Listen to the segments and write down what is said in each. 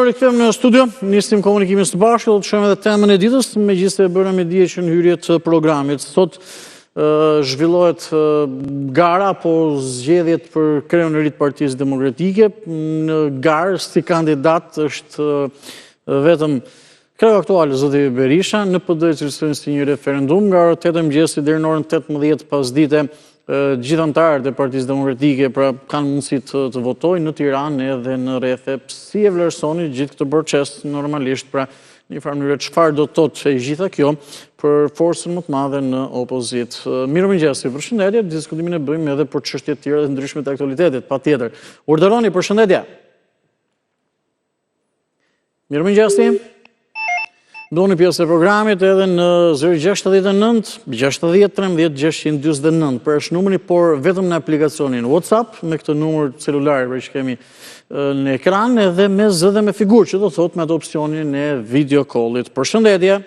rikthehemi në studio, nisim komunikimin së bashku, do të shohim edhe temën e ditës, megjithëse e bëra me dije që në hyrje të programit. Sot zhvillohet gara apo zgjedhjet për kreun e ri të Partisë Demokratike. Në garë si kandidat është vetëm kreu aktual zoti Berisha, në PD cilësohet si një referendum nga ora 8 e mëngjesit deri në orën 18 pasdite. Gjithë anëtarët e Partisë Demokratike pra kanë mundësi të votojnë në Tiranë edhe në rrethe. Si e vlerësoni gjithë këtë proces normalisht, pra në një farë mënyrë çfarë do të thotë e gjitha kjo për forcën më të madhe në opozitë. Mirëmëngjes, përshëndetje, diskutimin e bëjmë edhe për çështje të tjera të ndryshme të aktualitetit, patjetër. Urdhëroni, përshëndetje. Mirëmëngjes. Doni pjesë e programit edhe në 069 60 13 649 për është numëri, por vetëm në aplikacionin WhatsApp me këtë numër celular që kemi në ekran edhe me zë dhe me figurë, që do thot me atë opcionin e video callit. Përshëndetje.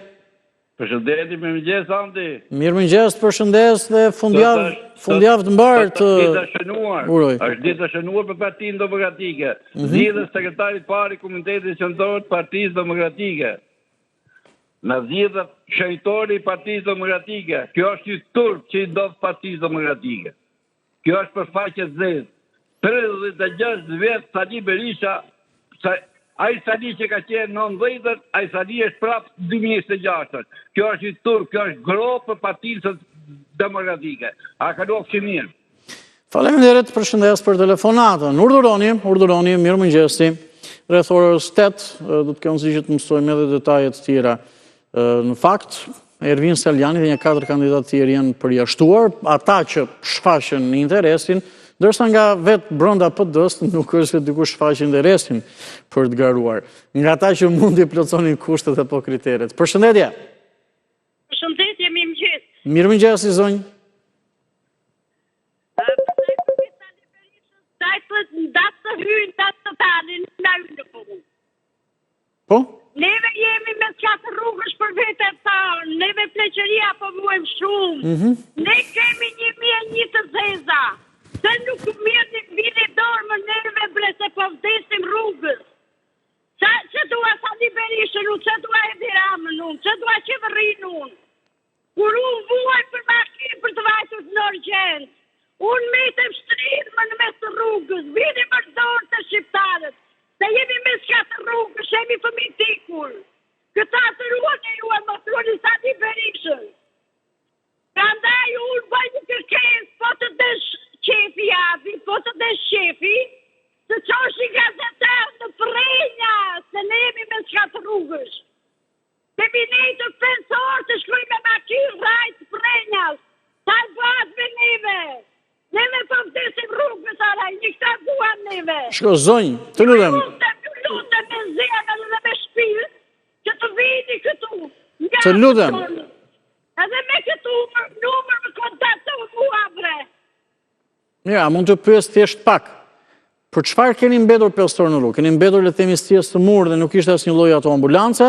Përshëndetje, mirëmëngjes Andi. Mirëmëngjes, përshëndes dhe fundjavë të mbarë të uroj. Është ditë e shënuar për Partinë Demokratike. Zgjedhjet sekretarit parë i Komitetit Qendror të Partisë Demokratike. Në zgjedhjet shëntori i Partisë Demokratike. Kjo është një turp që i ndodh Partisë Demokratike. Kjo është për faqe zezë. 36 vjet Sali Berisha, ai Sali që ka qenë në 90, ai Sali është prapë 2026. Kjo është një turp, kjo është grop për Partisë Demokratike. A ka do mirë. Faleminderit, përshëndes për telefonatën. Urdhëroni, mirëmëngjesi. Rreth orës 8 do të kemi si që të mësojmë edhe detajet tjera. Në fakt, Ervin Saliani dhe një 4 kandidatë tjerë janë përjashtuar, ata që shfaqen në interesin, ndërsa nga vetë brenda PD-s nuk është se dikush shfaqen interesin për të garuar. Nga ata që mund të plotësonin kushtet apo kriteret. Përshëndetje. Përshëndetje, mirëmëngjes. Mirëmëngjes, zonjë. Po? Neve jemi me qatë rrugësh për vete ta, neve pleqeria po muem shumë. Ne kemi 1001 të zeza, se nuk mirë vini dorë më neve bre se po vdesim rrugës. Që dua Sali Berishën unë, që dua Edi Ramën unë, që dua qeverin unë. Kur unë vuaj për makinë për të vajtur në urgjencë, unë metem shtridhë më në mes të rrugës, vini më dorë të shqiptarët. Se jemi me shkatë rrugë, shemi fëmijë tikur. Këta të ruani ju e më thoni Sali Berishën. Prandaj unë bëj një kërkesë, po të desh qefi javi, po të desh qefi, të qoshi gazetar në Prenja, se ne jemi me shkatë rrugësh. Kemi nejtë pensor të shkruj me makinë rajtë Prenjas, sa bëhat me neve. Neve po vdesim rrugës, araj, një këta duan neve. Shko, zonjë, të lutem. Lutem me zemën dhe me shpirë, që të vini këtu. Të lutem. Edhe me këtu numër më kontakto mua, bre. Mira, mund të pyes thjesht pak. Për çfarë keni mbetur pesor në rrugë? Keni mbetur le të themi stjes të murë dhe nuk ishte asnjë lloj ato ambulance?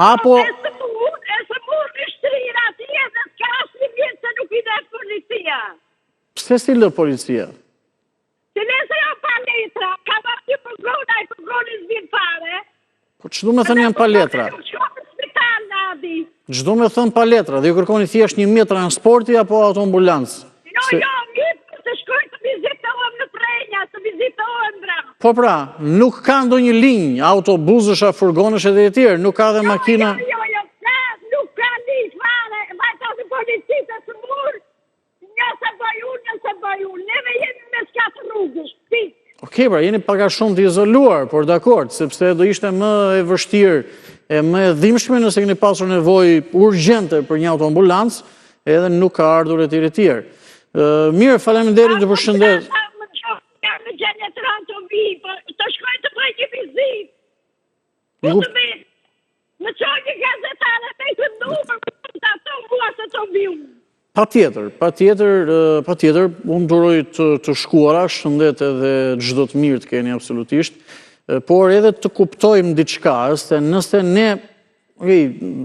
Apo e së murë në shtrira atje dhe s'ka asnjë vjet se nuk i dhe policia. Pse si lë policia? Si nëse jo pa letra, ka marrë përgrona i përgroni s'vin fare. Po çdo me thënë janë pa letra. Çdo me thënë pa letra, dhe ju kërkoni thjesht një mjet transporti apo autoambulancë? Jo, mirë të shkoj të vizitohem në Prenja, të vizitohem bra. Po pra, nuk ka ndonjë linjë, autobusësh, furgonësh edhe të tjerë, nuk ka dhe makina. Jo, nuk ka linjë fare, vajta të policisë të murë. Nëse bëj unë, neve jemi me shkatë rrugës, pikë. Okej, pra, jeni paka shumë të izoluar, por dakord, sepse do ishte më e vështirë e më e dhimbshme nëse keni pasur nevojë urgjente për një autoambulancë, edhe nuk ka ardhur e tjerë. Mirë, faleminderit, ju përshëndes. Në gjenetran të vi, të shkoj të bëj një vizitë. Po të vi, në qoj një gazetare, me të numër, të ato mua se të vi unë. Patjetër, unë duroj të shkuara, shëndet edhe çdo të mirë të keni absolutisht, por edhe të kuptojmë diçka, se nëse ne,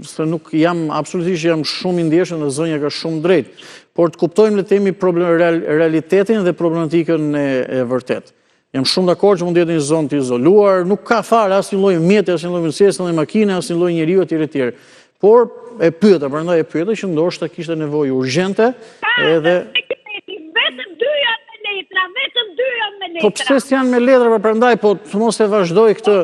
se nuk jam, absolutisht jam shumë i ndjeshëm dhe zonja ka shumë drejt, por të kuptojmë le të themi realitetin dhe problematikën e vërtet. Jam shumë dakord që mund të jetë një zonë të izoluar, nuk ka fare asnjë lloj mjeti, asnjë lloj mësies, asnjë lloj makine, asnjë lloj njeriu etj. Por e pyeta, prandaj e pyeta që ndoshta kishte nevojë urgjente edhe Vetëm 2 janë me letra, vetëm 2 janë me letra. po pse s'janë me letra prandaj, po të mos e vazhdoj këtë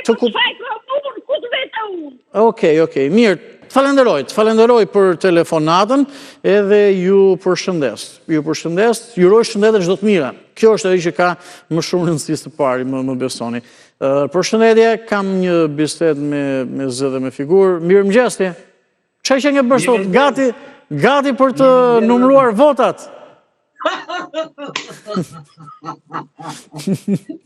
Të ku të vete unë? Okej, mirë. Falenderoj për telefonatën edhe ju përshëndes. Ju uroj shëndete çdo të mira. Kjo është ajo që ka më shumë rëndësi së pari, më besoni. Përshëndetje, kam një bisedë me zë dhe me figurë. Mirëmëngjes ti. Çfarë që nge bësh sot? Gati për të numëruar votat.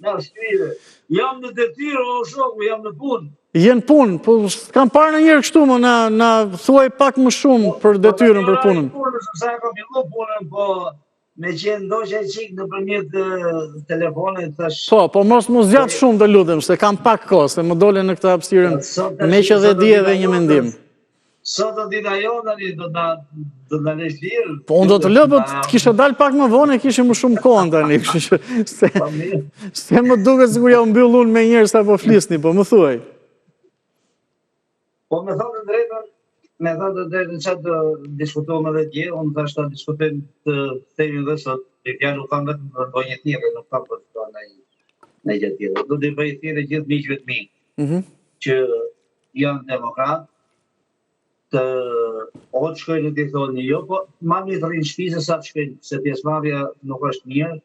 Na shkrive, jam në detyrë o shoku, jam në punë. Jenë punë, po s'kam parë në njërë kështu më, na thuaj pak më shumë për detyrën për punën. Sa kam fillu punën, po me qenë ndoshta qik nëpërmjet telefonit tash. Po mos zgjat shumë të lutem, se kam pak kohë, se më dole në këtë hapësirën me që dhe di edhe një mendim. Sot do dita jonë, do na lesh lirë. Po unë do të lë, po kishe dalë pak më vonë, kishe më shumë kohën tani, kështu që se më duket sikur ja u mbyll unë me njerëz sa po flisni, po më thuaj. Po me thotë drejtën çfarë do diskutojmë edhe dje, unë tash ta diskutojmë të themin dhe sot, ja nuk kam vetëm të bëj një tjetër, nuk kam për të në gjë tjetër. Do të bëj thirrje gjithë miqve të mi, që janë demokratë, të otë shkojnë të thonë jo, po ma mirë të rrinë shtëpi se sa të shkojnë, se pjesëmarrja nuk është mirë,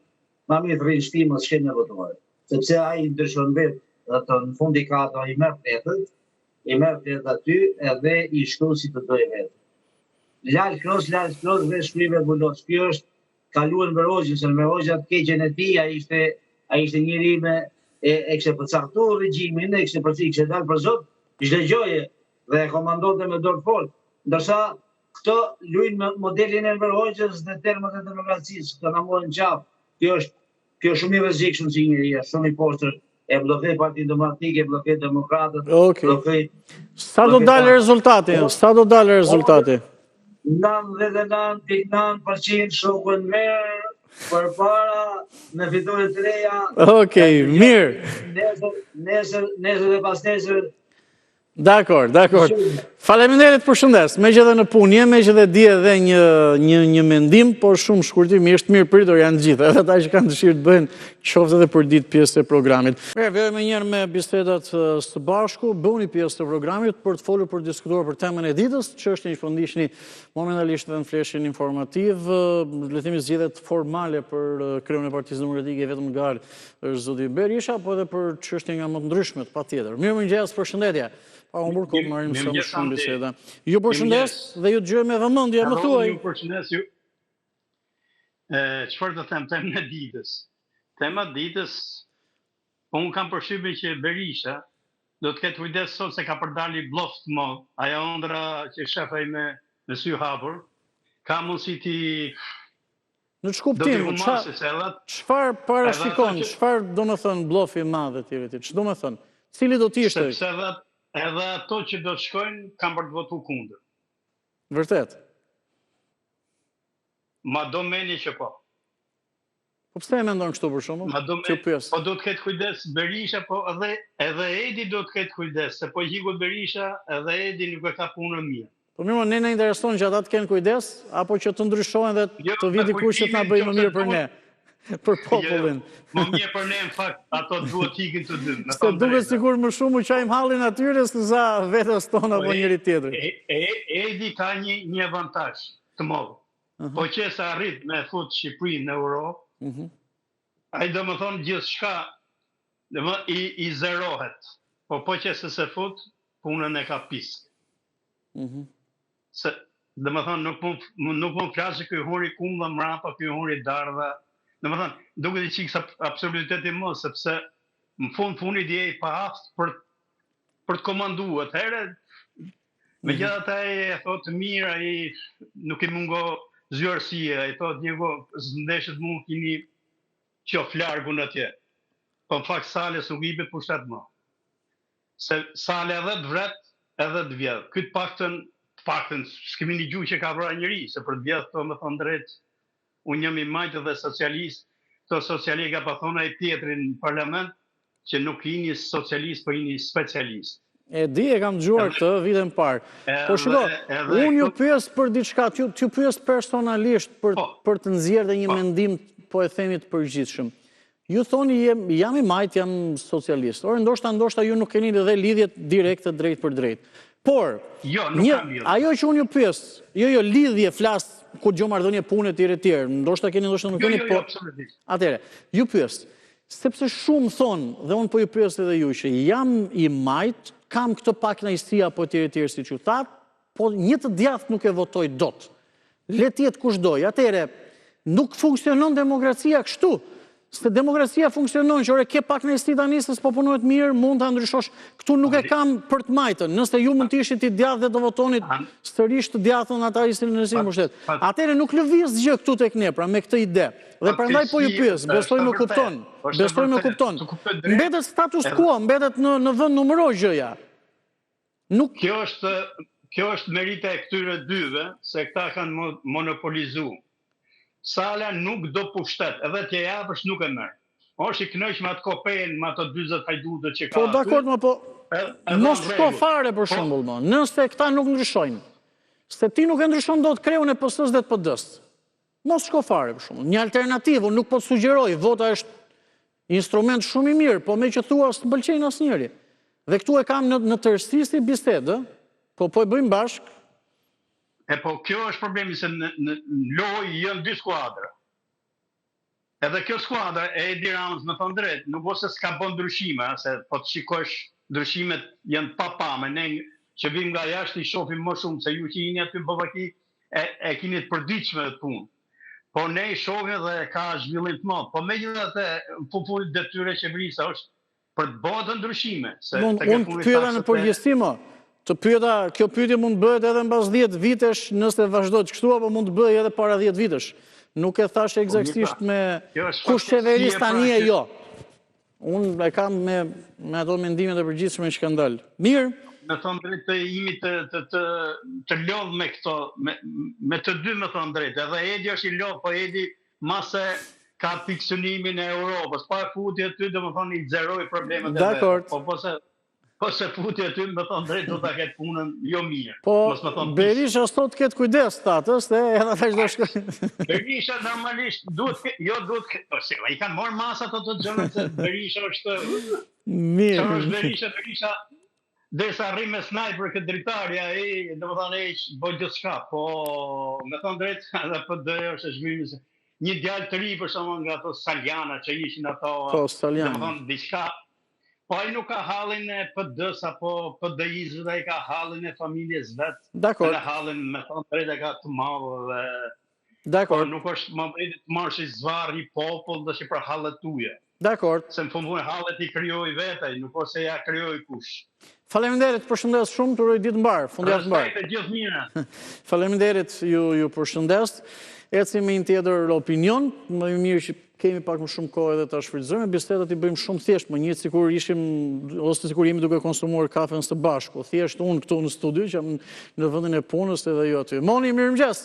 ma mirë të rrinë shtëpi mos shkojnë në votuar. Sepse ai ndryshon vetë, atë në fund i ka ato i merr fletët aty edhe i shkon si të dojë vetë. Lal kros, dhe shkrive bulos. Kjo është kaluar me Rogjën, se me Rogjën të keqen e tij, ai ishte njëri me e kishte përcaktuar regjimin, e kishte dalë për Zot, çdo gjë dhe e komandonte me dorë fort. Ndërsa këto luajnë me modelin e Verhoxhës dhe termat e demokracisë, të na morën qafë. Kjo është shumë i rrezikshëm si njëri, shumë i poshtër, e bllokoi Partinë Demokratike, e bllokoi Demokratët, bllokoi. Sa do dalë rezultati? 99.9% shokun merr përpara me fitore të reja. Okej, mirë. Nesër dhe pas nesër. Dakor. Faleminderit përshëndes. Me që dhe në punë, me që dhe di edhe një mendim, por shumë shkurtimisht, mirë pritur janë gjithë, edhe ta që kanë dëshirë të bëjnë qoftë edhe për ditë pjesë të programit. Vere me njerë me bisedat së bashku, bëni pjesë të programit për të folur për diskutuar për temën e ditës, që është një shpëndishni momentalisht dhe në fleshin informativ, letimi zgjedhjet formale për kryun e Partisë Demokratike vetëm ngar është zoti Berisha, po edhe për çështje nga më të ndryshmet, patjetër. Mirëmëngjes, përshëndetje. Pa unë burkot marim sa më shumë biseda. Ju përshëndes dhe ju dëgjoj me vëmendje, më thuaj. Ju përshëndes ju. Çfarë do them temën e ditës? Tema e ditës, po unë kam përshtypjen që Berisha do të ketë kujdes sot se ka përdali bloft më, aja ëndra që shefaj me sy hapur, ka mundësi ti në ç'kuptim, çfarë parashikon, çfarë do të thënë blofi i madh etj. Ç'do të thënë? Cili do të ishte? Sepse edhe ato që do të shkojnë kanë për të votuar kundër. Vërtet. Ma do meni që po. Po pse e mendon kështu për shkakun? Po do të ketë kujdes Berisha, po edhe Edi do të ketë kujdes, se po hiqet Berisha, edhe Edi nuk e ka punën mirë. Po mirë, ne na intereson që ata të kenë kujdes, apo që të ndryshojnë dhe të viti kush që të na bëjë më mirë për ne. Për popullin. Më mirë për ne, në fakt, ato duhet ikin të dy. Se duket sikur më shumë u qajmë hallin atyre se sa vetes tonë apo njëri tjetrit. Edi ka një avantazh të madh. Po që sa arrit me fut Shqipërinë në euro, ai do të thonë gjithçka i zerohet. Po që se fut, punën e ka pisk. Se do të thonë nuk mund flasë ky huri kumdha mrapa, ky huri dardha. Në më thënë, duke të qikë sa absoluteti më, sepse më fundit je i pa aft për të komandu. Atëherë, me gjitha ta e thot të mirë, nuk i mungo zyrësia, i thot një zëndeshët mund kini qof largun atje. Po në fakt Sale s'u gjibet pushtet më. Se Sale edhe të vret, edhe të vjedh. Këtë paktën, s'kemi një gjuhë që ka vra njëri, se për të vjedh, të më thonë drejtë, unë jam i majtë dhe socialist, këto socialistë ka pa thonë ai tjetrin në parlament që nuk i një socialist, po i një specialist. E di, e kam dëgjuar këtë vitën parë. Po shiko, unë ju pyes për diçka, t'ju pyes personalisht për të nxjerrë dhe një mendim, po e themi të përgjithshëm. Ju thoni jam i majt, jam socialist. Or ndoshta ju nuk keni edhe lidhjet direkte drejt për drejt. Por, ajo që unë ju pyes, jo lidhje flas ku gjo marrëdhënie pune tjerë, ndoshta keni, ndoshta nuk keni, po. Atëre, ju pyes, sepse shumë thonë, dhe unë po ju pyes edhe ju që jam i majt, kam këtë pak kënaqësi apo tjerë si që thatë, po një të djathtë nuk e votoj dot. Le të jetë kushdoj. Atëre, nuk funksionon demokracia kështu. Se demokracia funksionon që ore ke pak kënaqësi tani se s'po punohet mirë, mund ta ndryshosh. Këtu nuk e kam për të majtën. Nëse ju mund të ishit i djathtë dhe të votonit sërish të djathtën ata ishin në si mbështet. Atëre nuk lëviz gjë këtu tek ne, pra me këtë ide. Dhe prandaj po ju pyes, besoj më kupton. Besoj më kupton. Mbetet status quo, mbetet në vend numëroj gjëja. Nuk kjo është merita e këtyre dyve, se këta kanë monopolizuar. Sala nuk do pushtet, edhe t'je japësh nuk e merr. Është i kënaqur me atë kopën, me ato 40 hajdutët që ka. Po dakord, po mos shko fare për shembull, nëse këta nuk ndryshojnë. Se ti nuk e ndryshon dot kreun e PS-s dhe të PD-s. Mos shko fare për shembull. Një alternativë nuk po të sugjeroj, vota është instrument shumë i mirë, po me që thua s'të pëlqejnë asnjëri. Dhe këtu e kam në tërësi si bisedë, po e bëjmë bashkë. Po kjo është problemi se në lojë janë dy skuadra. Edhe kjo skuadra e Edi Ramës me thonë drejt, nuk ose s'ka bën ndryshime, se po të shikosh ndryshimet janë papame, ne që vim nga jashtë i shohim më shumë se ju që jeni aty në Bovaki e keni të përditshme të punë. Po ne i shohim dhe ka zhvillim të madh. Po megjithatë popullin detyrë e qeverisë është për të bërë ndryshime. Unë pyeta në përgjithësi më. Të pyeta, kjo pyetje mund të bëhet edhe mbas 10 vitesh nëse vazhdojnë kështu, apo mund të bëhet edhe para 10 vitesh. Nuk e thash eksaktësisht me kush qeveris tani e jo. Unë e kam me ato mendimet e përgjithshme që kanë dalë. Mirë. Me thonë drejt të imi të lodh me këto, me të dy me thonë drejt. Edhe Edi është i lodh, po Edi mase ka fiksionimin e Europës. Pa futje aty dhe me thonë i zeroj problemet e vetë. Po se futi aty me thonë drejt do ta ketë punën jo mirë. Po, Berisha sot ketë kujdes statës, dhe edhe ta do shkoj. Berisha normalisht duhet, i kanë marrë masat ato të gjënë, se Berisha është... Mirë. Që është Berisha, derisa rri me snajper këtë dritarja, dhe me thonë boj gjithë shka, po me thonë drejt, edhe për dhe është e zhvimi se një djalë të ri për shumë nga ato Saljana që ishin ato... Po, Saljana. Dhe me thonë diçka... Po ai nuk ka hallin e PD-s apo PD-s, dhe ai ka hallin e familjes vet. Dakor. Dhe hallin me thonë drejt e ka të madh dhe... Dakor. Po nuk është më drejt të marrësh i zvarr i popull dhe që për hallet tuaja. Dakor. Se në fundon hallet i krijoi vetaj, nuk ose ja krijoi kush. Faleminderit, përshëndes shumë, të uroj ditë mbar, fundjavë mbar. Respekt e gjithë mirë. Faleminderit, ju përshëndes. Ecim me një tjetër opinion, më mirë që kemi pak më shumë kohë edhe ta shfrytëzojmë, bisedat i bëjmë shumë thjesht, më njëtë sikur ishim, ose sikur jemi duke konsumuar kafen së bashku. Thjesht unë këtu në studio, që jam në vendin e punës edhe ju aty. Moni, mirëmëngjes.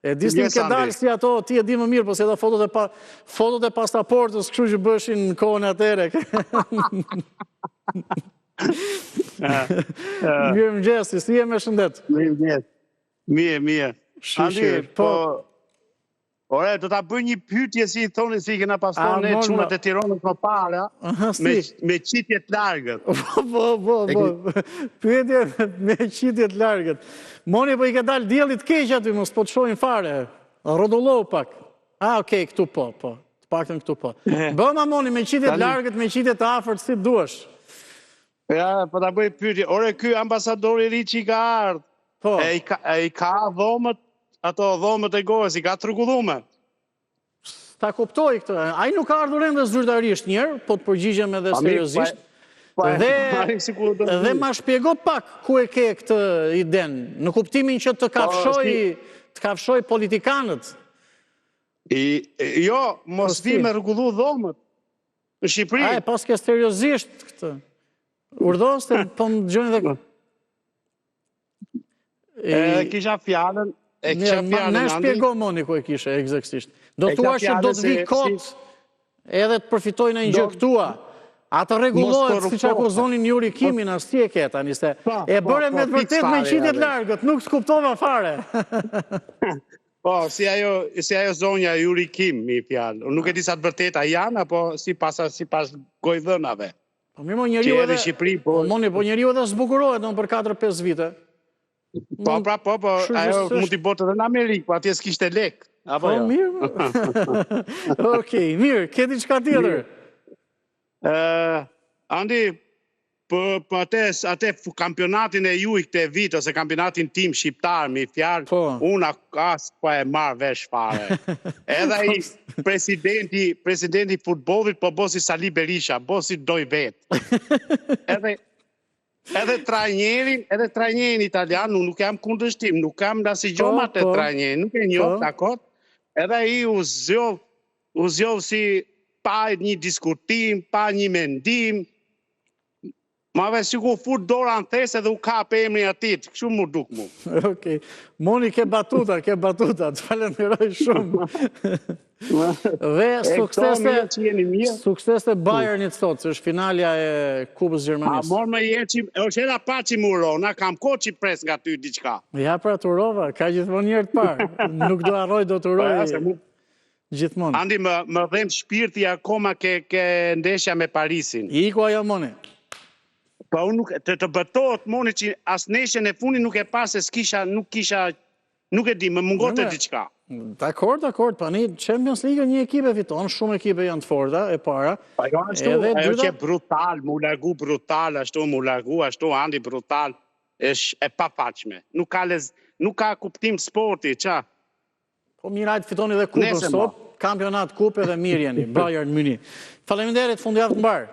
E disnim ke dalë si ato, ti e di më mirë, po si edhe fotot e pasaportës, kështu që bëshin në kohën atere. Mirëmëngjes, si e me shëndet? Mirëmëngjes. Mirë. Shishir, po... Ore, do ta bëj një pyetje si i thoni si kena pasur ne çunat e Tiranës më para, me qitje të largët. Po. Pyetje me qitje të largët. Moni, po i ka dalë dielli të keq aty, mos po të shohin fare. Rrodullohu pak. Okej, këtu po. Të paktën këtu po. Bëma Moni me qitje të largët, me qitje të afërt si duash. Ja, po ta bëj pyetje. Ore, ky ambasadori i ri që i ka ardhur. Po. I ka dhomët ato dhomët e gojës, i ka trugullume. Ta kuptoj këtë. Ai nuk ka ardhur ende zyrtarisht njerë, po të përgjigjem edhe seriozisht. Dhe ma shpjego pak ku e ke këtë iden, në kuptimin që të kafshoj politikanët. Jo, mos vi me rregullu dhomët në Shqipëri. Ai, pas ke seriozisht këtë. Urdhëste, po më dëgjoni dhe... Kisha fjalën... Ne shpjego Moni ku e kishe, eksaktësisht. Do thua që do të vi kot edhe të përfitojnë e injektua. A të regulohet si që akuzonin Juri Kimin, as ti e keta, niste. E bërë me të vërtet me qitjet largët, nuk s'kuptova fare. Po, si ajo zonja Juri Kim, mi fjallë. Nuk e di sa të vërteta janë, apo si pas gojdhënave. Po mirë, mo njeriu edhe zbukurohet në për 4-5 vite. Po, ajo mund t'i botë edhe në Amerikë, po atje s'kishte lek. Po, mirë. Okej, mirë, keti qka tjetër? Andi, për atë kampionatin e ju i këte vit, ose kampionatin tim shqiptar, mi fjarë, unë as po e marrë vesh fare. Edhe i presidenti futbollit, po bosi Sali Berisha, bosi doj vetë. Edhe trajnerin italian, nuk jam kundërshtim, nuk kam dasi gjomat e trajnerin, nuk e njoh, dakor? Edhe i u zjov si pa një diskutim, pa një mendim, ma ve si ku fut dora në thesë edhe u ka për emri atit, kështu mu duk mu. Okej, Moni ke batuta, të falenderoj shumë. Dhe sukses të Bayernit sot, që është finalja e Kupës Gjermanisë. A mor me jeqim, është edhe pa që mu rona, kam ko që pres nga ty diqka. Ja pra të urova, ka gjithmonë njërë të parë, nuk do arroj, do të uroj. Gjithmonë. Andi, më dhem shpirti akoma ke ndeshja me Parisin. Iku ajo, Moni. Pa unë të bëtot, Moni, që as neshjen e fundi nuk e pas, nuk e di, më mungot e diqka. Dakor, pa një Champions League një ekipe fiton, shumë ekipe janë të forta, e para. Pa jo, ajo që brutal, mu largu brutal, ashtu, Andi, brutal, është e pa faqme. Nuk ka kuptim sporti, qa? Po mirajt fitoni dhe kupën sot, kampionat kupë dhe mirë jeni, Bayern Munich. Faleminderit, fundjavë të mbarë.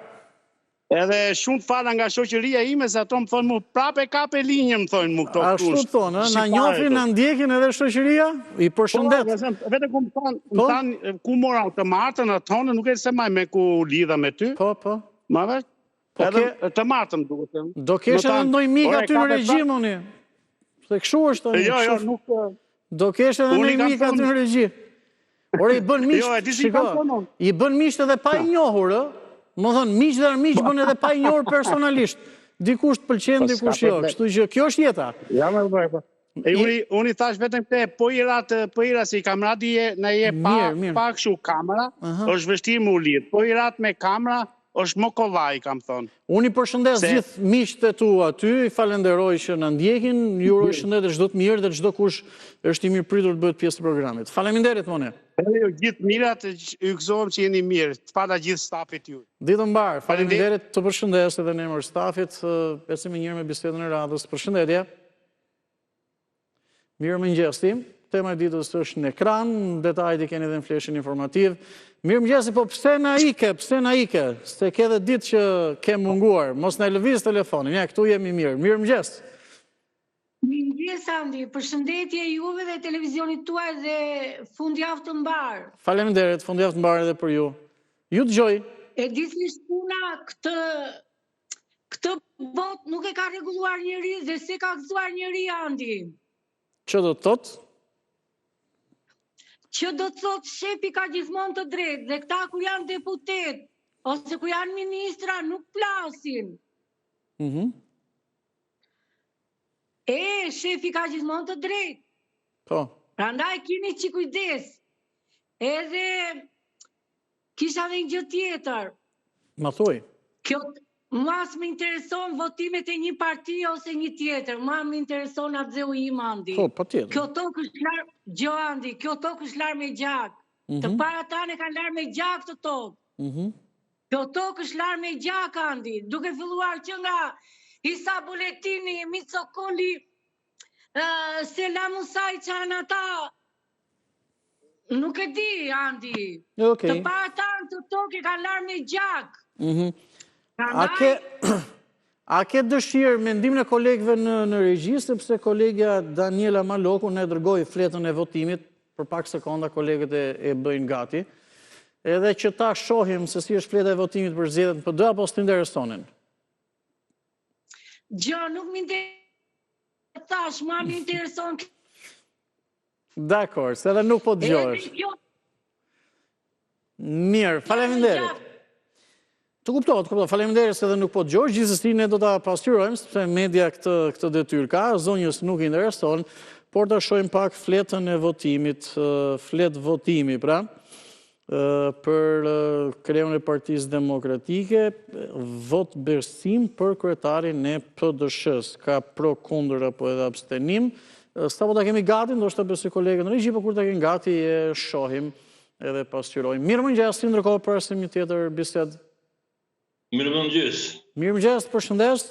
Edhe shumë fala nga shoqëria ime, se ato më thonë mu, prape kape linje, më thonë mu këto. Ashtu të thonë, na njofrin, na ndjekin edhe shoqëria, i përshëndet. Vete ku më thonë, ku mora të martën, atë thonë, nuk e se maj me ku lidha me ty. Po. Ma veç? Edhe të martën, duke të. Do keshe edhe ndoj mik aty në regjimoni. Se këshu është. Jo, nuk... Do kesh edhe në mik aty në regji. Ore, i bën misht edhe pa i njohur, më thonë, miq dhe armiq bën edhe pa i njohur personalisht. Dikush të pëlqen, dikush jo. Kështu që kjo është jeta. Ja, më bëjë. Unë i thash vetëm këte, po i rat si kamrati në je pa këshu kamera, është vështirë më u lidhë. Po i rat me kamera, është më kollaj, kam thonë. Unë i përshëndes gjithë miqtë e tu aty, i falenderoj që në ndjekin, ju uroj shëndet e çdo të mirë dhe çdo kush është i mirë pritur të bëhet pjesë të programit. Faleminderit, Moni. Ju gjithë mirat, ju gëzohem që jeni mirë, të fala gjithë stafit ju. Ditë mbarë, faleminderit të përshëndes edhe në emër stafit, besim e njërë me bisedën e radhës. Përshëndetje. Mirë mëngjes tim. Tema e ditës është në ekran, detajt i keni dhe në fleshin informativ. Mirë mëngjesi, po pse na ike, se ke dhe ditë që ke munguar, mos në lëviz telefonin, ja, këtu jemi mirë. Mirë mëngjes. Mirë mëngjes, Andi, përshëndetje juve dhe televizionit tuaj dhe fundjavë të mbarë. Faleminderit, fundjavë të mbarë edhe për ju. Ju të gjoj. E ditësisht puna këtë bot nuk e ka reguluar njëri dhe se ka gëzuar njëri, Andi. Që do të thotë? Që do të thotë shefi ka gjithmonë të drejtë dhe këta ku janë deputet ose ku janë ministra nuk plasin. Shefi ka gjithmonë të drejtë. Po. Prandaj keni që kujdes. Edhe kisha dhe një gjë tjetër. Ma thuj. Mas më intereson votimet e një parti ose një tjetër. Ma më intereson atë zeu im, Andi. Po, pa tjetër. Kjo tokë është larë, gjo, Andi, kjo tokë është larë me gjak. Të para tane kanë larë me gjak të tokë. Kjo tokë është larë me gjak, Andi. Duke filluar që nga Isa Buletini, Mitsokoli, Selam Musaj që anë ata. Nuk e di, Andi. Të para tane të tokë kanë larë me gjak. A ke dëshirë mendimin e kolegëve në regji, sepse kolegja Daniela Maloku ne dërgoi fletën e votimit, për pak sekonda kolegët e bëjnë gati, edhe që ta shohim se si është fleta e votimit për zgjedhjet në PD, apo s'të interesonin? Gjo, nuk më intereson tash, ma më intereson. Dakor, se edhe nuk po dëgjohesh. Mirë, faleminderit. Të kuptohet, faleminderit se dhe nuk po të gjojsh, gjithsesi ne do ta pasqyrojmë, sepse media këtë detyrë ka, zonjës nuk i intereson, por të shojmë pak fletën e votimit, fletë votimi, pra, për kreun e Partisë Demokratike, vot besim për kryetarin e PDSH-s, ka pro, kundër apo edhe abstenim. Sa po ta kemi gati, ndoshta besoj kolegën në regji, por kur ta kemi gati e shohim edhe pasqyrojmë. Mirëmëngjes, ndërkohë për një tjetër bisedë. Mirëmëngjes. Mirëmëngjes, përshëndes,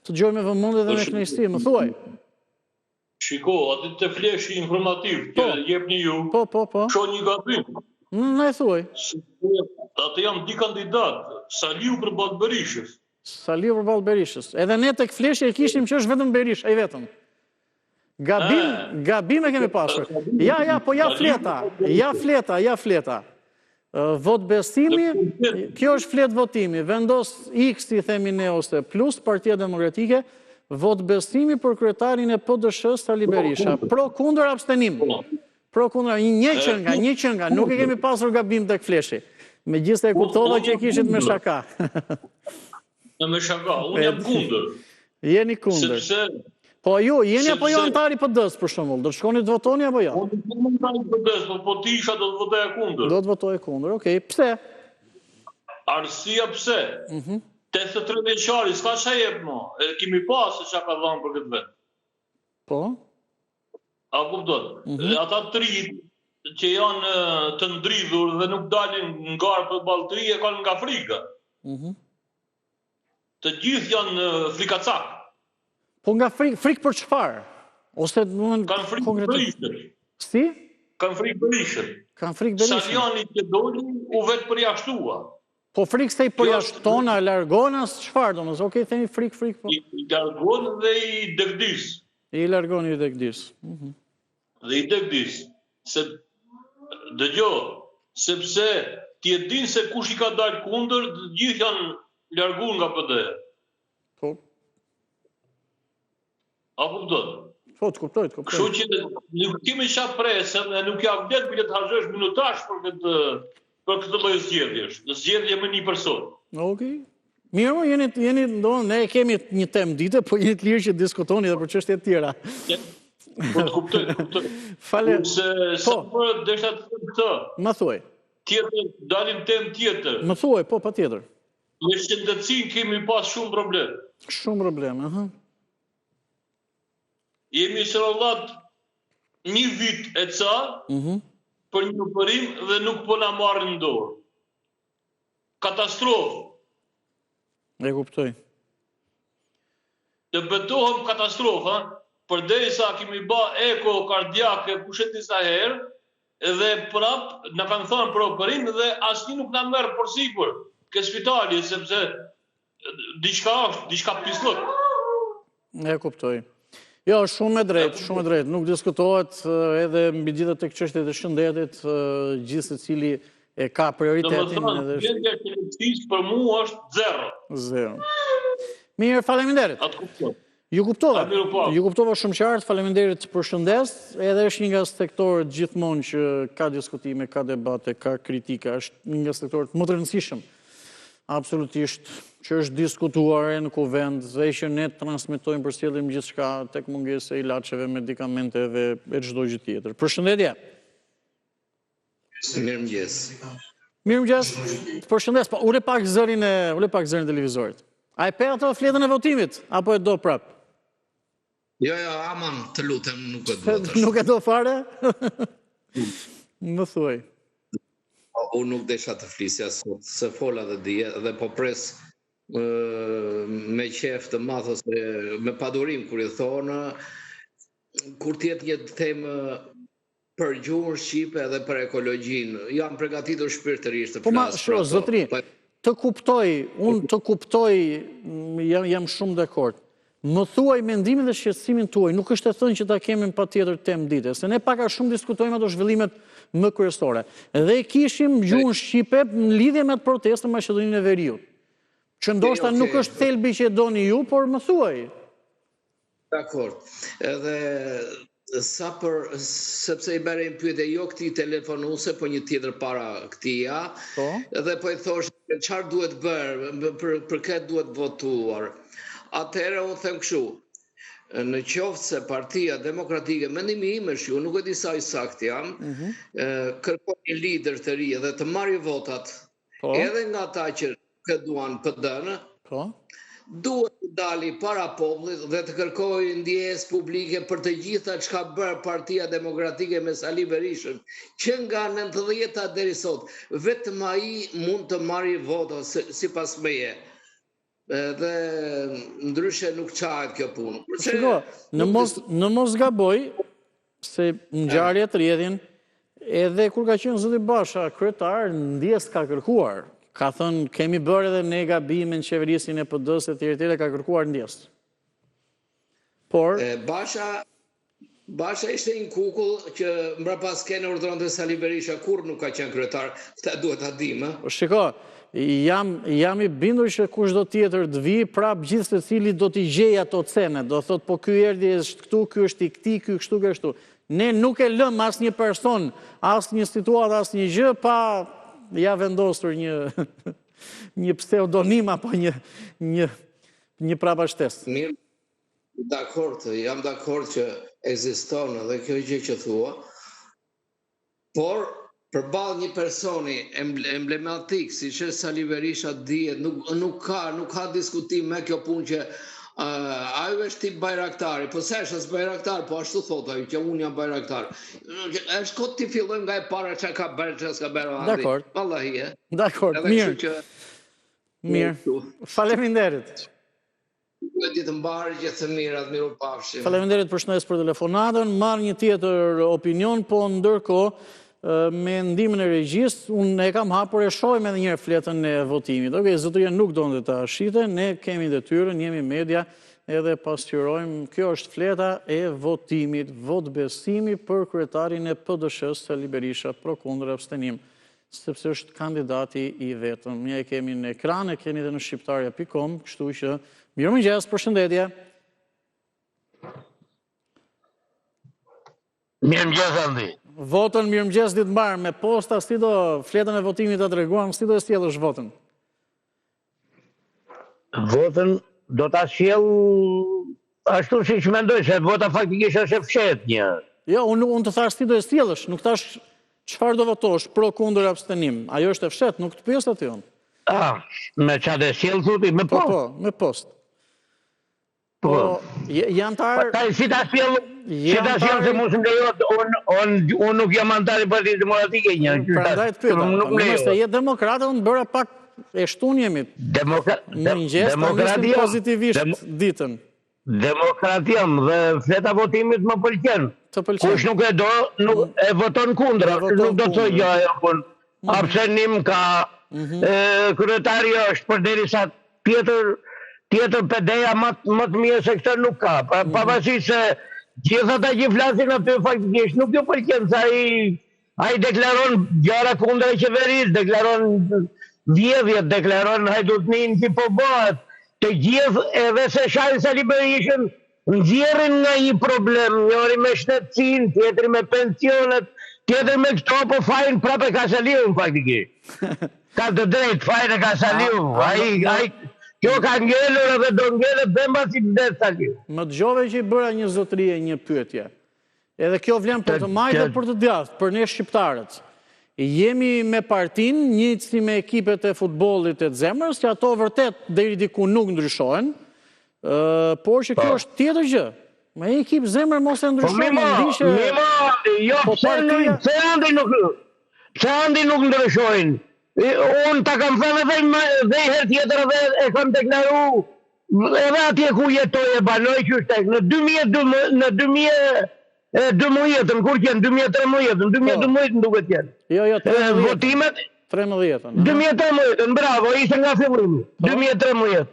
të dëgjoj me vëmendje dhe me kënaqësi, më thuaj. Shiko, aty të fleshi informativ, që jepni ju. Po. Shoh një gabim. Na e thuaj. Atë janë di kandidat, Saliu për Ballë Berishës. Saliu për Ballë Berishës. Edhe ne tek fleshi e kishim që është vetëm Berisha, ai vetëm. Gabim e kemi pasur. Po ja fleta. Vot besimi, kjo është flet votimi, vendos X i themi ne ose plus, Partia Demokratike, vot besimi për kryetarin e PDSH-s Sali Berisha. Pro, kundër, abstenim. Pro, kundër, një që nga, nuk e kemi pasur gabim tek fleshi. Megjithëse e kuptova që e kishit me shaka. Me shaka, unë jam kundër. Jeni kundër. Po ju, jeni apo jo antari PD-s për shembull? Do të shkoni të votoni apo jo? Unë jam antari PD-s, po ti isha do të votoja kundër. Do të votoja kundër, okej. Pse? Arsia pse? 83 vjeçari, s'ka ç'a jep mo. E kemi pasë ç'a ka dhënë për këtë vend. Po? A kupton? Ata të rinj që janë të ndridhur dhe nuk dalin ngar për balltri e kanë nga Afrika. Të gjithë janë frikacak. Po nga frikë për çfarë? Ose kanë frikë Berishën. Si? Kanë frikë Berishën. Kanë frikë Berishën. Saliani që doli u vetë përjashtua. Po frikë se i përjashtona, largona, çfarë domos? Okej, themi frikë po. I largon dhe i degdis. I largon i degdis. Dhe i degdis. Se dëgjoj, sepse ti e din se kush i ka dalë kundër, të gjithë janë larguar nga PD-ja. Po. A kupton? Po, të kuptoj. Kështu që nuk kemi qa presë dhe nuk ja vlet bile të harxosh minutash për këtë lloj zgjedhjesh. Zgjedhje me një person. Okej. Mirë, jeni ne kemi një temë dite, po jeni të lirë që diskutoni edhe për çështje të tjera. Po të kuptoj. Fale. Sa për desha të them këtë. Më thuaj. Tjetër dalim temë tjetër. Më thuaj, po patjetër. Me shëndetësinë kemi pas shumë problem. Shumë problem, Jemi sërollat një vit e ca për një përim dhe nuk po na marrin në dorë. Katastrofë. E kuptoj. Të betohem katastrofë, përderisa kemi bë eko kardiake kushet disa herë, edhe prap na kanë thënë për operim dhe asnjë nuk na merr përsipër ke spitali sepse diçka pislok. E kuptoj. Jo, shumë e drejtë, nuk diskutohet edhe mbi gjithë tek çështjet e shëndetit, gjithë secili e ka prioritetin edhe gjendja e qeverisë për mua është zero. Mirë, faleminderit. Ju kuptova shumë qartë, faleminderit për shëndes, edhe është një nga sektorët gjithmonë që ka diskutime, ka debate, ka kritika, është një nga sektorët më të rëndësishëm, absolutisht, që është diskutuar në kuvend, dhe që ne transmetojmë për sjellim gjithçka tek mungesa e ilaçeve, medikamente dhe çdo gjë tjetër. Përshëndetje. Mirëmëngjes. Mirëmëngjes. Përshëndes, po ule pak zërin e televizorit. A e pe ato fletën e votimit apo e do prap? Jo, aman, të lutem, nuk e do. Nuk e do fare? Më thuaj. Unë nuk desha të flisja sot, se fola dhe dje, dhe po pres me qef të madh ose me padurim kur i thonë, kur tjetë një temë për gjuhën shqipe edhe për ekologjinë, jam përgatitur shpirtërisht të flasë. Po ma, zotri, unë të kuptoj, jam shumë dakord. Më thuaj mendimin dhe shqetësimin tuaj, nuk është e thënë që ta kemi patjetër temë dite, se ne pak a shumë diskutojmë ato zhvillimet më kryesore. Dhe kishim gjuhën shqipe në lidhje me atë protestë në Maqedoninë e Veriut. Që ndoshta nuk është thelbi që e doni ju, por më thuaj. Dakor. Edhe sepse i bërë pyetje jo këtij telefonuese, po një tjetër para këtia, dhe po i thosh çfarë duhet bërë, për këtë duhet votuar. Atëherë unë them kështu, në qoftë se Partia Demokratike, mendimi im është ju, nuk e di sa i saktë jam, kërkon një lider të ri dhe të marrë votat, edhe nga ata që duan PD-n, duhet të dali para popullit dhe të kërkojë ndjesë publike për të gjitha çka bërë Partia Demokratike me Sali Berishën, që nga 90-ta deri sot, vetëm ai mund të marrë vota sipas meje. Dhe ndryshe nuk qahet kjo punë. Shiko, në mos gaboj, se ngjarjet rrjedhin, edhe kur ka qenë zoti Basha kryetar, ndjes ka kërkuar. Ka thënë, kemi bërë edhe ne gabime në qeverisin e PD-s e tjere ka kërkuar ndjes. Por... Basha ishte një kukull që mbrapa s'kene urdhëronte Sali Berisha, kur nuk ka qenë kryetar, këta duhet ta dimë. Shiko, jam i bindur që kushdo tjetër të vi, prap gjithë se cili do t'i gjej ato cene, do thot, po ky erdhi është këtu, ky është i këtij, ky kështu, kështu. Ne nuk e lëm as një person, as një situatë, as një gjë, pa ja vendosur një pseudonim apo një prapashtes. Mirë, jam dakord që ekziston edhe kjo gjë që thua, por përballë një personi emblematik, si që Sali Berisha dihet, nuk ka diskutim me kjo punë që ajo është tip bajraktari, po se është as bajraktar, po ashtu thot ajo që unë jam bajraktar. Është kot t'i fillojmë nga e para që ka bërë, që s'ka bërë andi. Dakor. Vallahi, Dakor, mirë. Faleminderit. Ditë mbarë gjithë të mirat, miru pafshim. Faleminderit për shëndes për telefonatën, marrë një tjetër opinion, po ndërkohë me ndimin e regjisë, unë e kam hapur e shojmë edhe njërë fletën e votimit. Okej, zotëria nuk do në të ashite, ne kemi detyrën, jemi media, edhe pasqyrojmë, kjo është fleta e votimit, vot besimi për kryetarin e PDSH-s, Sali Berisha, pro kundër abstenim, sepse është kandidati i vetëm. Ne e kemi në ekran, e keni dhe në shqiptarja.com, kështu që mirëmëngjes, përshëndetje. Mirëmëngjes, Andi. Votën mirëmëngjes ditë mbarë, me posta, si do fletën e votimit të treguam, si do e sjellësh votën? Votën do ta sjell ashtu siç mendoj, se vota faktikisht është e fshehtë një. Jo, unë të thash si do e sjellësh, nuk thash çfarë do votosh, pro kundër abstenim. Ajo është e fshehtë, nuk të pyes aty unë. Me çfarë do sjell thotë, me post. Po, me post. Po, janë tarë... Si ta sjell se mos më lejohet, unë nuk jam antar i Partisë Demokratike një. Prandaj të pyeta, nëse je demokratë, unë bëra pak e shtun jemi. Mëngjes, ta nisim pozitivisht ditën. Demokratia dhe fleta votimit më pëlqen. Kush nuk e do, e voton kundra. Nuk do të thojë gjë ajo. Abstenim ka, kryetari është përderisa tjetër PD-ja më të mirë se këtë nuk ka. Pavarësisht se gjithë ata që flasin aty faktikisht nuk ju pëlqen se ai deklaron gjëra kundër qeverisë, deklaron vjedhjet, deklaron hajdutnin që po bëhet. Të gjithë edhe se shajnë Sali Berishën nxjerrin nga një problem, njëri me shtetësinë, tjetri me pensionet, tjetri me këto, po fajin prapë ka Saliu faktikisht. Ka të drejtë, fajin e ka Saliu. Kjo ka ngelur edhe do ngele bemba si vdes Saliu. Më dëgjove që i bëra një zotërie, një pyetje. Edhe kjo vlen për të majtë dhe për të djathtë, për ne shqiptarët. Jemi me partin, njëtë si me ekipet e futbollit e të zemrës, që ato vërtet deri diku nuk ndryshojnë, por që kjo është tjetër gjë. Me ekip zemrë mos e ndryshojnë, pse andi nuk ndryshojnë? Unë ta kam thënë edhe i herë tjetër edhe e kam deklaru edhe atje ku jetoj e banoj që shtek në 2012, kur qenë 2013, në 2012 duket qenë. Jo, votimet 13. 2013, bravo, ishte nga fillimi. 2013.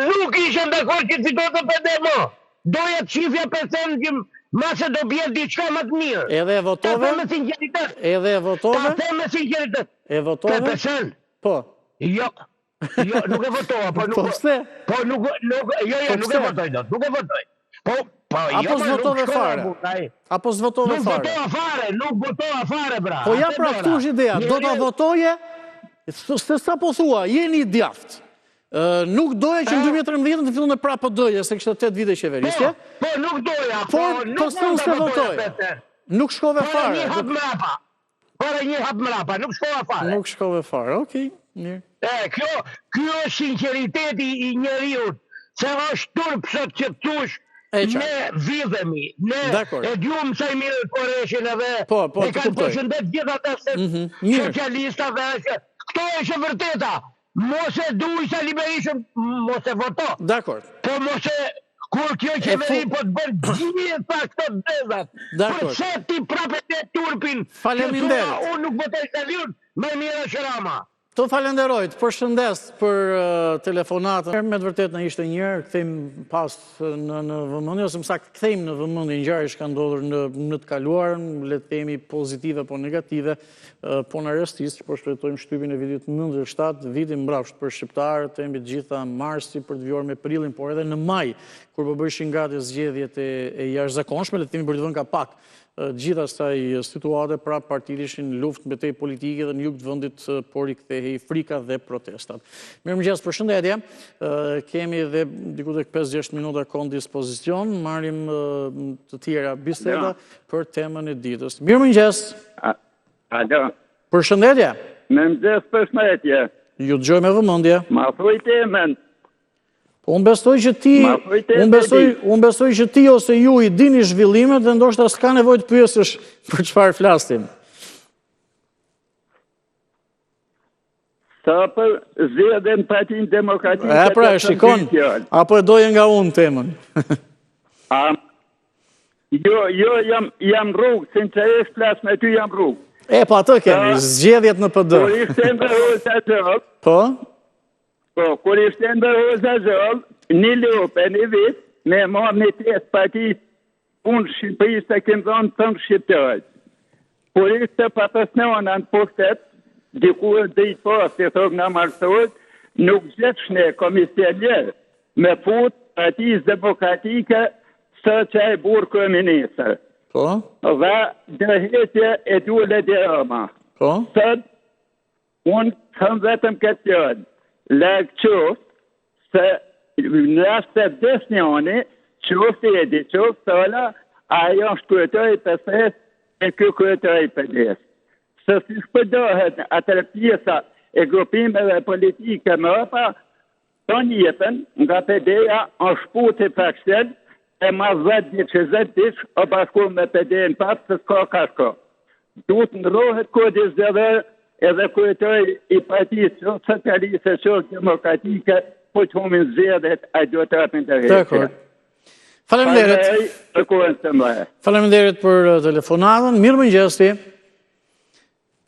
Nuk ishe dakord që fitohet të PD më. Doja të shifja percent që mase do bjerë diçka më të mirë. Edhe e votove? Ta the me sinceritet. Edhe e votove? Ta the me sinceritet. E votove? 3%. Po. Jo, nuk e votova. Po pse? Po nuk e votoj do, nuk e votoj. Apo s'votove fare? Apo s'votove fare? Nuk votova fare, bra. Po ja pra këtu është ideja, do ta votoje, se sa po thua, jeni i djaft. Nuk doja që në 2013 të fillon e prapë doje, se kështë 8 vite qeverisje. Po, nuk doja. Por, se votoje. Nuk shkove fare. Para një hap mrapa, nuk shkova fare. Nuk shkove fare, okej. Kjo është sinceriteti i njeriut, se është turp sot që të tush, ne vidhemi, ne e djumë sa i mirë të Koreshin edhe, e kanë përshëndet gjitha të socialistave, këto është vërteta, mos e duj sa liberishëm, mos e voto. Dakor. Po mos e, kur kjo qeveri po të bërë gjitha këto dezat, përse ti prapet e turpin, unë nuk votoj se ljun, me mira Shërama. Të falenderojt, përshëndes për telefonatën. Me të vërtet në ishte njërë, këthejmë pas në vëmëndje, ose mësa këthejmë në vëmëndje njërë që ka ndodhur në të kaluarën, le të themi pozitive po negative, po në restis, që po shpletojmë shtypin e vitit 97, vitin mbrapsht për shqiptarët, të embi gjitha marsi për të vjuar me prilin, por edhe në maj, kur po bëshin gati zgjedhjet e jashtëzakonshme, le të themi për të vënë ka pak gjitha saj situate, pra partitë ishin luft mbetej politike dhe në jug të vendit por i kthehej frika dhe protestat. Mirëmëngjes, përshëndetje. Kemi dhe diku tek 5-6 minuta kohë në dispozicion, marrim të tjera biseda për temën e ditës. Mirëmëngjes. Alo. Përshëndetje. Mirëmëngjes, përshëndetje. Ju dëgjoj me vëmendje. Ma thuaj temën. Unë besoj që ti ose ju i dini zhvillimet dhe ndoshta s'ka nevojë të pyesësh për çfarë flasim. Sa për zgjedhjen Partinë Demokratike. E pra, shikon, apo e doje nga unë temën? Jo, jam rrugë, sinqerisht flas me ty jam rrugë. E, po atë kemi, zgjedhjet në PD. Kur ishte ndërhoza zëll. Po? Po, kur ishte ndërhoza zëll, një lupe, një vit, me marrë një test partit unë Shqipërisë të kemë dhënë tëmë shqiptarët. Kur ishte patësnona në pushtet, dikur dhe i pas, si thëgë në marësot, nuk gjithshne komisionjer me fut Partisë Demokratike së që e burë kërëministër. Po? Dhe dërhetje e dule dhe rëma. Po? Sëtë, unë thëmë vetëm këtë jënë, lagë qëftë, se në rast të desnjoni, qëftë edi, qëftë tëla, ajo shkrytoj për ses e kjo krytoj për des. Se si shpëdohet atër pjesa e grupimeve politike më rëpa, të njëtën nga PD-ja është shputi faksen e ma 10-20 dish o bashku me PD-në papë se s'ka ka shko. Duhet në rohet kodis dhe edhe krytoj i partisë socialiste demokratike po që humin zjedhet a do të rapin të rejtë. Dekor. Faleminderit për telefonatën. Mirëmëngjes ti.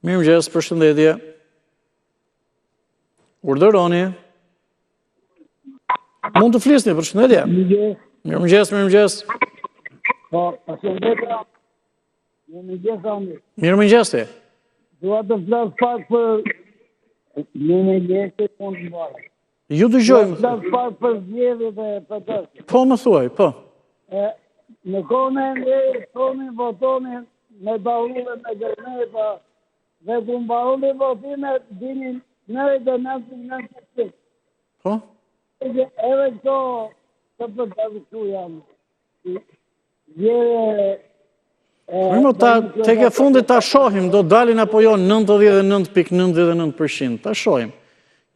Mirëmëngjes, përshëndetje. Urdhëroni. Mund të flisni, përshëndetje. Mirëmëngjes. Po, përshëndetje. Mirëmëngjes ti. Dua të flas pak për mirëmëngjes të fundit të Ju dëgjojmë. Flas pak për zgjedhjet e PD-s. Po, më thuaj, po. Në kohën e ndërë, tonin votonin me barullën e gërneta, dhe ku barullën e votimet dinin 99%. Po? Edhe këto të përdavisu janë. Tek e fundit ta shohim, do dalin apo jo 99.99%. Ta shohim.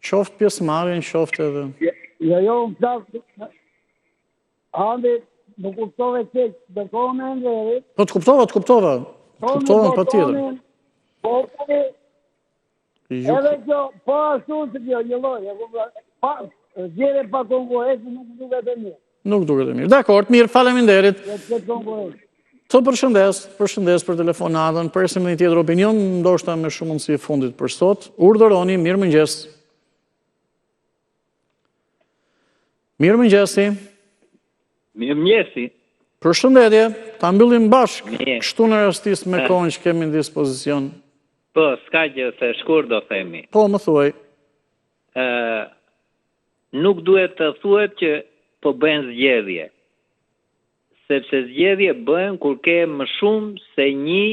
Qoftë pjesëmarrjen, qoftë edhe... Jo, më flasë... Andi, nuk kuptove që dhe kohën e ndërit... Po të kuptova. Kuptova pa tjetër. Edhe kjo, po ashtu që kjo, njëlloj, zgjere pa konkurrenci nuk duket e mirë. Nuk duket e mirë. Dakor, mirë, faleminderit. Të përshëndes për telefonatën, presim një tjetër opinion, ndoshta me shumë mundësi fundit për sot. Urdhëroni, mirëmëngjes. Mirëmëngjesi. Mirëmëngjesi. Përshëndetje, ta mbyllim bashkë, kështu në rastis me kohën që kemi në dispozicion. Po, s'ka gjë se shkur do themi. Po, më thuaj. Nuk duhet të thuhet që po bëhen zgjedhje. sepse zgjedhje bëhen kur ke më shumë se një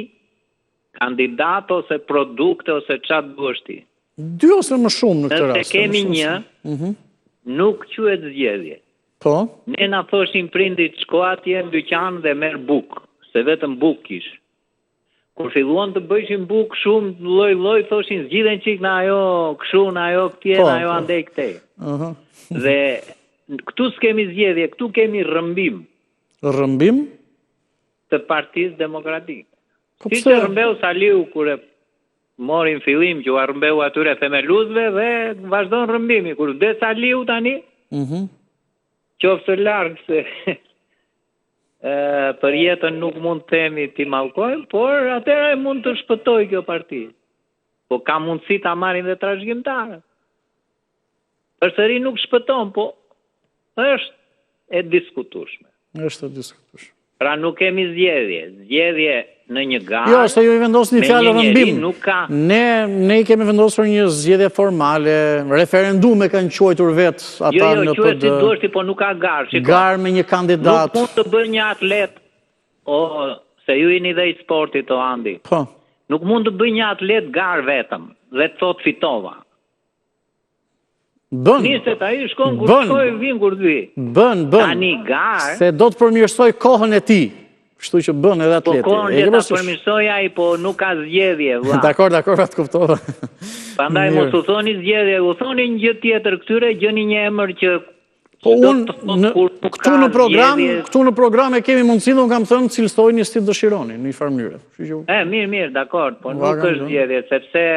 kandidat ose produkte ose çfarë duhesh ti. 2 ose më shumë në këtë rast. Nëse kemi një, nuk quhet zgjedhje. Po. Ne na thoshin prindit shko atje në dyqan dhe merr bukë, se vetëm bukë kish. Kur filluan të bëjshin bukë shumë lloj-lloj, thoshin zgjidhen çik në ajo kshu, në ajo këtje, në ajo andej këtej. Dhe këtu s'kemi zgjedhje, këtu kemi rrëmbim. Rrëmbim? Të Partisë Demokratike. Si që rrëmbeu Saliu kur e morin fillim që u rrëmbeu atyre themeluesve dhe vazhdon rrëmbimi. Kur vdes Saliu tani, qoftë larg se për jetën nuk mund të themi ti mallkojmë, por atëherë mund të shpëtoj kjo parti. Po ka mundësi ta marrin dhe trashëgimtarët. Përsëri nuk shpëton, po është e diskutueshme. Është e diskutueshme. Pra nuk kemi zgjedhje. Zgjedhje në një garë. Jo, se ju i vendosni fjalë rrëmbim. Ne i kemi vendosur një zgjedhje formale, referendume kanë quajtur vet ata në PD. Quhet si duhet ti, po nuk ka garë. Garë me një kandidat. Nuk mund të bëjë një atlet, se ju jeni dhe i sportit o Andi. Po. Nuk mund të bëjë një atlet garë vetëm dhe të thot fitova. Bën. Niset ai shkon kur shkoj vin kur vi. Bën. Tani garë. Se do të përmirësoj kohën e tij. Kështu që bën edhe atleti. Po kohën e ta përmirësoj ai, po nuk ka zgjedhje, vlla. Dakor, atë kuptova. Prandaj mos u thoni zgjedhje, u thoni një gjë tjetër këtyre, gjeni një emër që po këtu në program e kemi mundësinë, unë kam thënë cilësojeni si dëshironi në një farë mënyrë. Mirë, dakor, po nuk është zgjedhje, sepse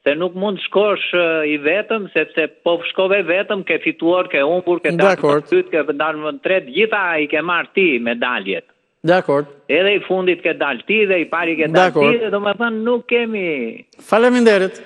se nuk mund shkosh i vetëm, sepse po shkove vetëm, ke fituar, ke humbur, ke dalë në dytë, ke dalë në tretë, gjitha i ke marrë ti medaljet. Dakor. Edhe i fundit ke dalë ti dhe i pari ke dalë ti dhe do me thënë nuk kemi... Faleminderit.